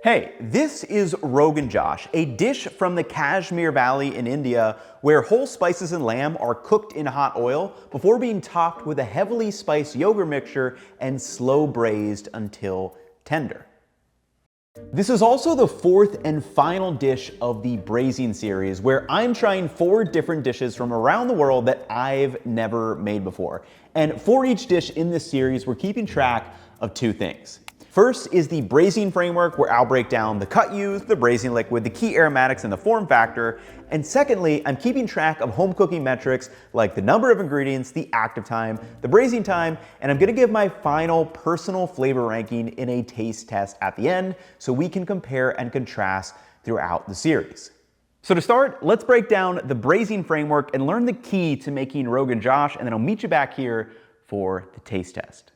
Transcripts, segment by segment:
Hey, this is Rogan Josh, a dish from the Kashmir Valley in India where whole spices and lamb are cooked in hot oil before being topped with a heavily spiced yogurt mixture and slow braised until tender. This is also the fourth and final dish of the Braising series, where I'm trying 4 different dishes from around the world that I've never made before. And for each dish in this series, we're keeping track of 2 things. First is the braising framework, where I'll break down the cut used, the braising liquid, the key aromatics, and the form factor. And secondly, I'm keeping track of home cooking metrics like the number of ingredients, the active time, the braising time, and I'm gonna give my final personal flavor ranking in a taste test at the end so we can compare and contrast throughout the series. So to start, let's break down the braising framework and learn the key to making Rogan Josh, and then I'll meet you back here for the taste test.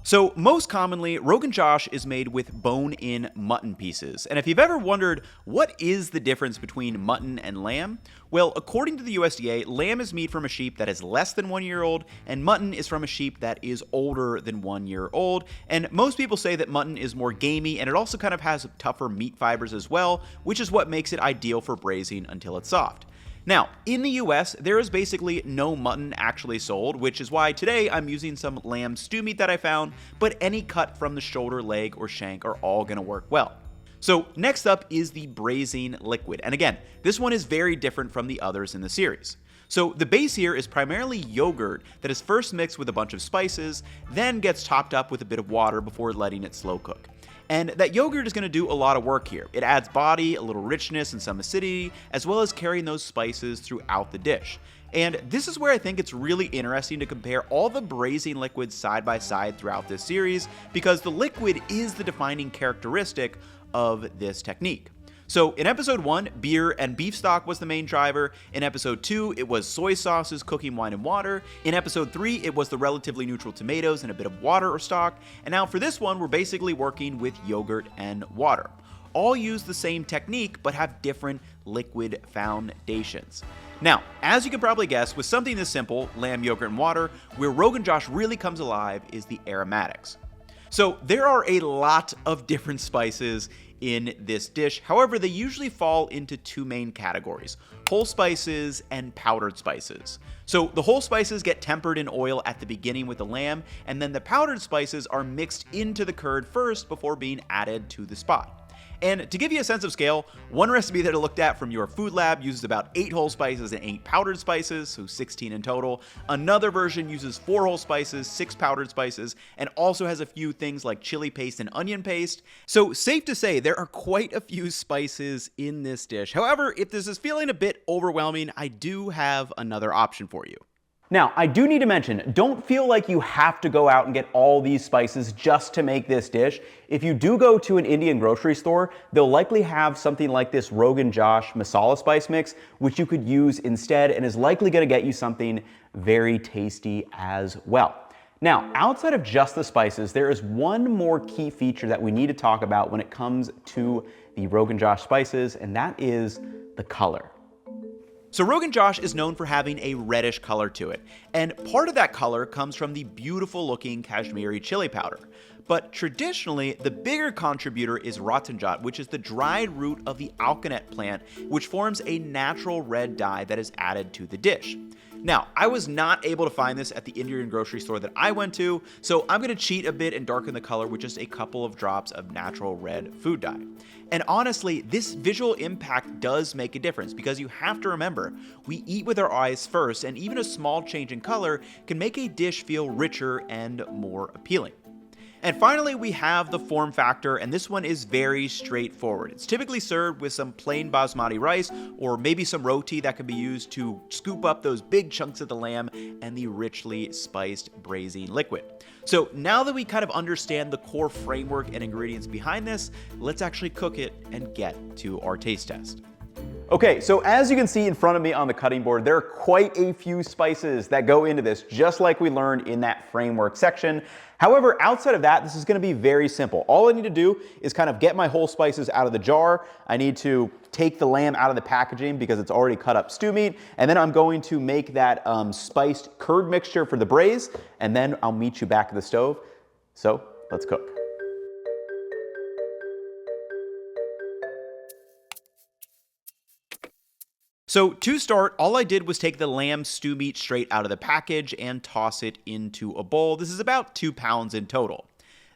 So most commonly, Rogan Josh is made with bone-in mutton pieces. And if you've ever wondered what is the difference between mutton and lamb, well, according to the USDA, lamb is meat from a sheep that is less than 1 year old, and mutton is from a sheep that is older than 1 year old. And most people say that mutton is more gamey, and it also kind of has tougher meat fibers as well, which is what makes it ideal for braising until it's soft. Now, in the US, there is basically no mutton actually sold, which is why today I'm using some lamb stew meat that I found, but any cut from the shoulder, leg, or shank are all gonna work well. So next up is the braising liquid, and again, this one is very different from the others in the series. So the base here is primarily yogurt that is first mixed with a bunch of spices, then gets topped up with a bit of water before letting it slow cook. And that yogurt is going to do a lot of work here. It adds body, a little richness, and some acidity, as well as carrying those spices throughout the dish. And this is where I think it's really interesting to compare all the braising liquids side by side throughout this series, because the liquid is the defining characteristic of this technique. So in episode 1, beer and beef stock was the main driver. In episode 2, it was soy sauces, cooking wine, and water. In episode 3, it was the relatively neutral tomatoes and a bit of water or stock. And now for this one, we're basically working with yogurt and water. All use the same technique, but have different liquid foundations. Now, as you can probably guess, with something this simple, lamb, yogurt, and water, where Rogan Josh really comes alive is the aromatics. So there are a lot of different spices in this dish. However, they usually fall into 2 main categories: whole spices and powdered spices. So the whole spices get tempered in oil at the beginning with the lamb, and then the powdered spices are mixed into the curd first before being added to the spot. And to give you a sense of scale, one recipe that I looked at from your food lab uses about 8 whole spices and 8 powdered spices, so 16 in total. Another version uses 4 whole spices, 6 powdered spices, and also has a few things like chili paste and onion paste. So safe to say, there are quite a few spices in this dish. However, if this is feeling a bit overwhelming, I do have another option for you. Now, I do need to mention, don't feel like you have to go out and get all these spices just to make this dish. If you do go to an Indian grocery store, they'll likely have something like this Rogan Josh masala spice mix, which you could use instead, and is likely gonna get you something very tasty as well. Now, outside of just the spices, there is one more key feature that we need to talk about when it comes to the Rogan Josh spices, and that is the color. So Rogan Josh is known for having a reddish color to it, and part of that color comes from the beautiful looking Kashmiri chili powder. But traditionally, the bigger contributor is Ratanjat, which is the dried root of the alkanet plant, which forms a natural red dye that is added to the dish. Now, I was not able to find this at the Indian grocery store that I went to, so I'm going to cheat a bit and darken the color with just a couple of drops of natural red food dye. And honestly, this visual impact does make a difference, because you have to remember, we eat with our eyes first, and even a small change in color can make a dish feel richer and more appealing. And finally, we have the form factor, and this one is very straightforward. It's typically served with some plain basmati rice, or maybe some roti that can be used to scoop up those big chunks of the lamb and the richly spiced braising liquid. So now that we kind of understand the core framework and ingredients behind this, let's actually cook it and get to our taste test. Okay, so as you can see in front of me on the cutting board, there are quite a few spices that go into this, just like we learned in that framework section. However, outside of that, this is gonna be very simple. All I need to do is kind of get my whole spices out of the jar. I need to take the lamb out of the packaging because it's already cut up stew meat. And then I'm going to make that spiced curd mixture for the braise. And then I'll meet you back at the stove. So let's cook. So to start, all I did was take the lamb stew meat straight out of the package and toss it into a bowl. This is about 2 pounds in total.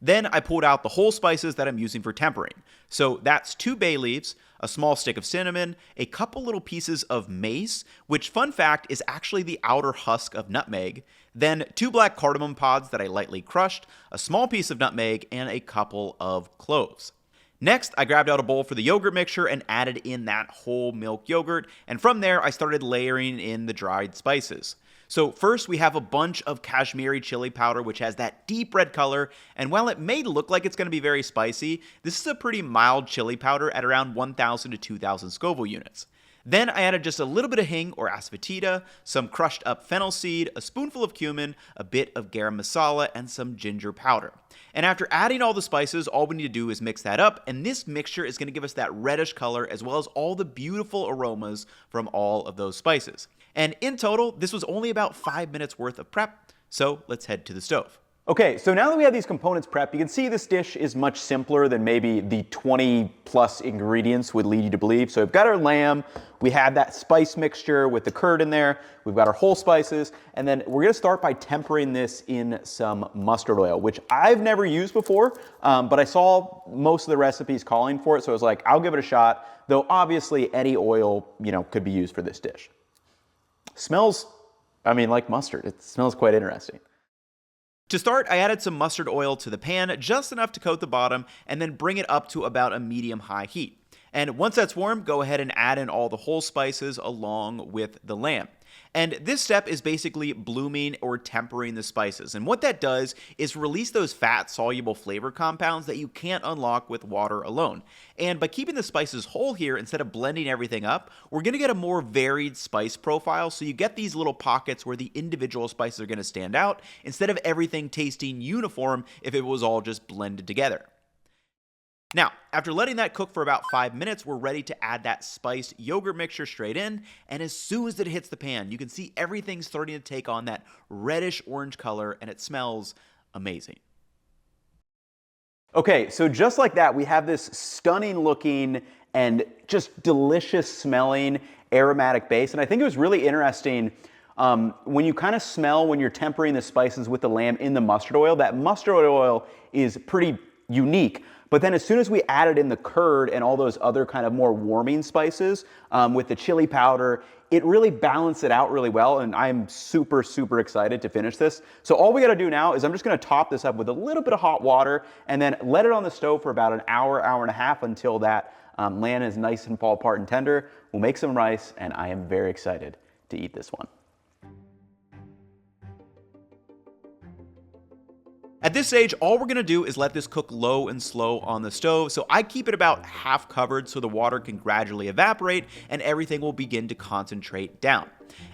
Then I pulled out the whole spices that I'm using for tempering. So that's 2 bay leaves, a small stick of cinnamon, a couple little pieces of mace, which, fun fact, is actually the outer husk of nutmeg, then 2 black cardamom pods that I lightly crushed, a small piece of nutmeg, and a couple of cloves. Next, I grabbed out a bowl for the yogurt mixture and added in that whole milk yogurt, and from there I started layering in the dried spices. So first we have a bunch of Kashmiri chili powder, which has that deep red color, and while it may look like it's going to be very spicy, this is a pretty mild chili powder at around 1,000 to 2,000 Scoville units. Then I added just a little bit of hing or asafoetida, some crushed up fennel seed, a spoonful of cumin, a bit of garam masala, and some ginger powder. And after adding all the spices, all we need to do is mix that up, and this mixture is going to give us that reddish color as well as all the beautiful aromas from all of those spices. And in total, this was only about 5 minutes worth of prep, so let's head to the stove. Okay, so now that we have these components prepped, you can see this dish is much simpler than maybe the 20 plus ingredients would lead you to believe. So we've got our lamb, we have that spice mixture with the curd in there, we've got our whole spices, and then we're gonna start by tempering this in some mustard oil, which I've never used before, but I saw most of the recipes calling for it, so I was like, I'll give it a shot, though obviously any oil, could be used for this dish. Smells, like mustard. It smells quite interesting. To start, I added some mustard oil to the pan, just enough to coat the bottom, and then bring it up to about a medium-high heat. And once that's warm, go ahead and add in all the whole spices along with the lamb. And this step is basically blooming or tempering the spices. And what that does is release those fat-soluble flavor compounds that you can't unlock with water alone. And by keeping the spices whole here, instead of blending everything up, we're going to get a more varied spice profile. So you get these little pockets where the individual spices are going to stand out, instead of everything tasting uniform if it was all just blended together. Now, after letting that cook for about 5 minutes, we're ready to add that spiced yogurt mixture straight in, and as soon as it hits the pan, you can see everything starting to take on that reddish orange color, and it smells amazing. Okay, so just like that, we have this stunning looking and just delicious smelling aromatic base, and I think it was really interesting when you kind of smell when you're tempering the spices with the lamb in the mustard oil. That mustard oil is pretty unique. But then as soon as we added in the curd and all those other kind of more warming spices with the chili powder, it really balanced it out really well, and I'm super, super excited to finish this. So all we gotta do now is I'm just gonna top this up with a little bit of hot water and then let it on the stove for about an hour, hour and a half until that lamb is nice and fall apart and tender. We'll make some rice, and I am very excited to eat this one. At this stage, all we're going to do is let this cook low and slow on the stove, so I keep it about half covered so the water can gradually evaporate and everything will begin to concentrate down.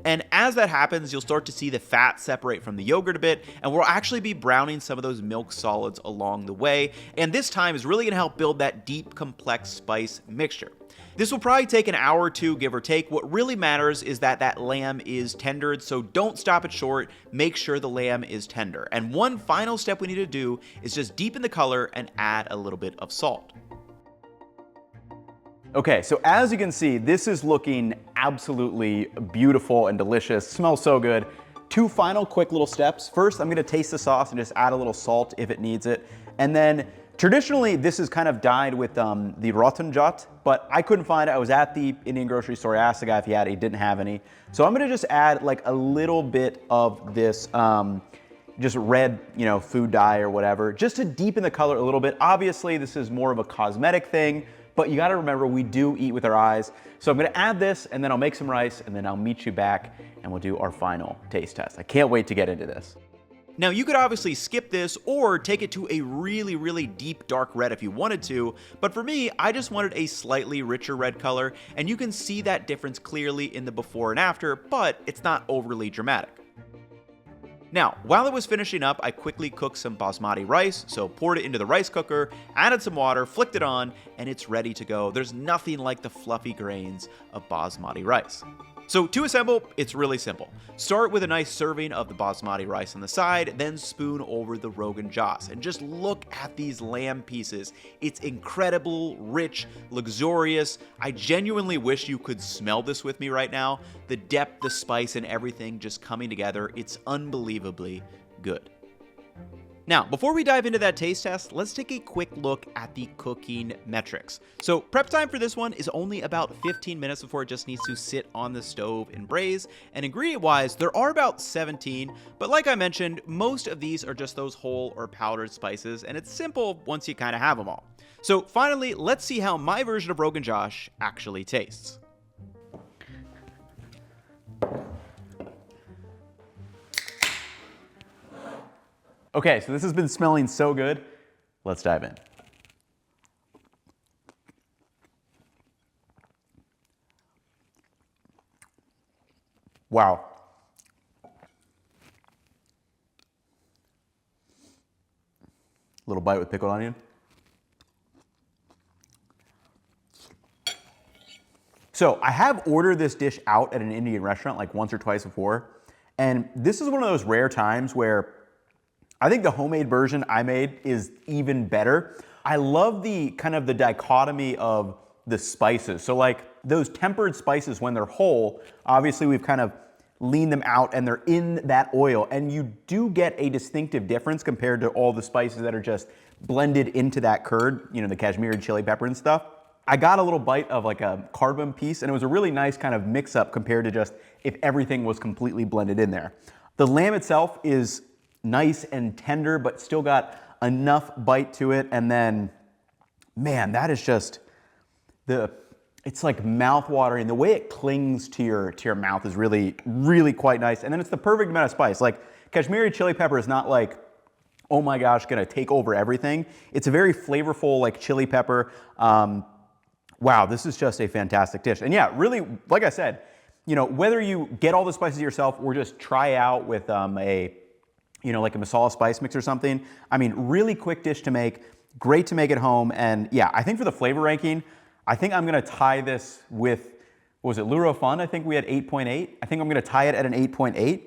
And as that happens, you'll start to see the fat separate from the yogurt a bit, and we'll actually be browning some of those milk solids along the way, and this time is really going to help build that deep, complex spice mixture. This will probably take an hour or two, give or take. What really matters is that that lamb is tendered, so don't stop it short. Make sure the lamb is tender. And one final step we need to do is just deepen the color and add a little bit of salt. Okay, so as you can see, this is looking absolutely beautiful and delicious. Smells so good. 2 final quick little steps. First, I'm gonna taste the sauce and just add a little salt if it needs it. And then traditionally, this is kind of dyed with the rotten jat, but I couldn't find it. I was at the Indian grocery store. I asked the guy if he had it. He didn't have any. So I'm gonna just add like a little bit of this just red, food dye or whatever, just to deepen the color a little bit. Obviously, this is more of a cosmetic thing, but you gotta remember we do eat with our eyes. So I'm gonna add this, and then I'll make some rice, and then I'll meet you back and we'll do our final taste test. I can't wait to get into this. Now, you could obviously skip this or take it to a really, really deep dark red if you wanted to, but for me, I just wanted a slightly richer red color, and you can see that difference clearly in the before and after, but it's not overly dramatic. Now, while it was finishing up, I quickly cooked some basmati rice, so poured it into the rice cooker, added some water, flicked it on, and it's ready to go. There's nothing like the fluffy grains of basmati rice. So to assemble, it's really simple. Start with a nice serving of the basmati rice on the side, then spoon over the Rogan Josh. And just look at these lamb pieces. It's incredible, rich, luxurious. I genuinely wish you could smell this with me right now. The depth, the spice, and everything just coming together. It's unbelievably good. Now, before we dive into that taste test, let's take a quick look at the cooking metrics. So prep time for this one is only about 15 minutes before it just needs to sit on the stove and braise. And ingredient-wise, there are about 17, but like I mentioned, most of these are just those whole or powdered spices, and it's simple once you kind of have them all. So finally, let's see how my version of Rogan Josh actually tastes. Okay, so this has been smelling so good. Let's dive in. Wow. Little bite with pickled onion. So I have ordered this dish out at an Indian restaurant like once or twice before, and this is one of those rare times where I think the homemade version I made is even better. I love the kind of the dichotomy of the spices. So like those tempered spices when they're whole, obviously we've kind of leaned them out and they're in that oil, and you do get a distinctive difference compared to all the spices that are just blended into that curd, you know, the Kashmiri chili pepper and stuff. I got a little bite of like a cardamom piece, and it was a really nice kind of mix up compared to just if everything was completely blended in there. The lamb itself is nice and tender, but still got enough bite to it. And then, man, that is just it's like mouth-watering. The way it clings to your mouth is really, really quite nice. And then it's the perfect amount of spice. Like Kashmiri chili pepper is not like, oh my gosh, gonna take over everything. It's a very flavorful like chili pepper. Wow, this is just a fantastic dish. And yeah, really, like I said, you know, whether you get all the spices yourself or just try out with like a masala spice mix or something. I mean, really quick dish to make, great to make at home. And yeah, I think for the flavor ranking, I think I'm gonna tie this with, what was it, Luro Fun? I think we had 8.8. I think I'm gonna tie it at an 8.8.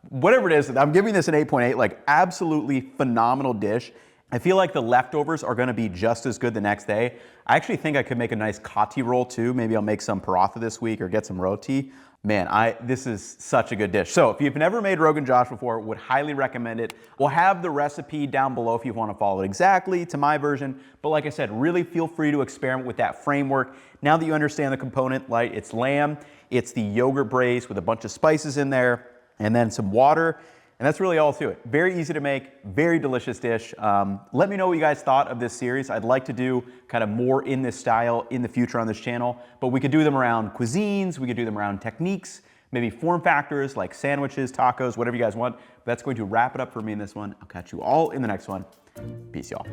Whatever it is, I'm giving this an 8.8, like absolutely phenomenal dish. I feel like the leftovers are gonna be just as good the next day. I actually think I could make a nice kati roll too. Maybe I'll make some paratha this week or get some roti. Man, this is such a good dish. So if you've never made Rogan Josh before, would highly recommend it. We'll have the recipe down below if you want to follow it exactly to my version. But like I said, really feel free to experiment with that framework. Now that you understand the component, like it's lamb, it's the yogurt braise with a bunch of spices in there, and then some water. And that's really all to it. Very easy to make, very delicious dish. Let me know what you guys thought of this series. I'd like to do kind of more in this style in the future on this channel, but we could do them around cuisines, we could do them around techniques, maybe form factors like sandwiches, tacos, whatever you guys want. But that's going to wrap it up for me in this one. I'll catch you all in the next one. Peace, y'all.